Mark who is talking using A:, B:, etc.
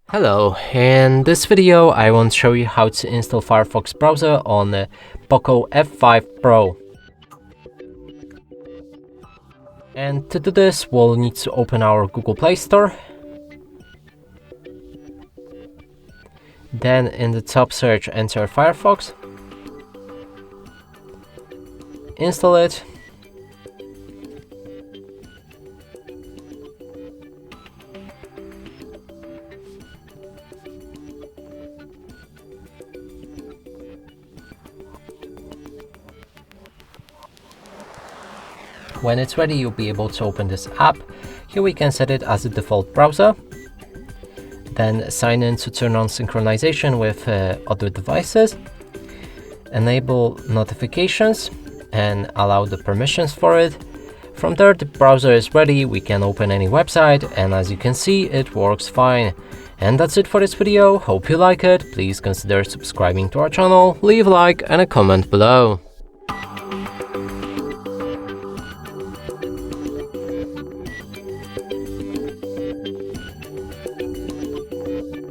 A: Hello, in this video I want to show you how to install Firefox browser on the POCO F5 Pro. And to do this we'll need to open our Google Play Store. Then in the top search enter Firefox. Install it. When it's ready, you'll be able to open this app. Here we can set it as a default browser. Then sign in to turn on synchronization with other devices. Enable notifications and allow the permissions for it. From there, the browser is ready. We can open any website, and as you can see, it works fine. And that's it for this video. Hope you like it. Please consider subscribing to our channel, leave a like and a comment below.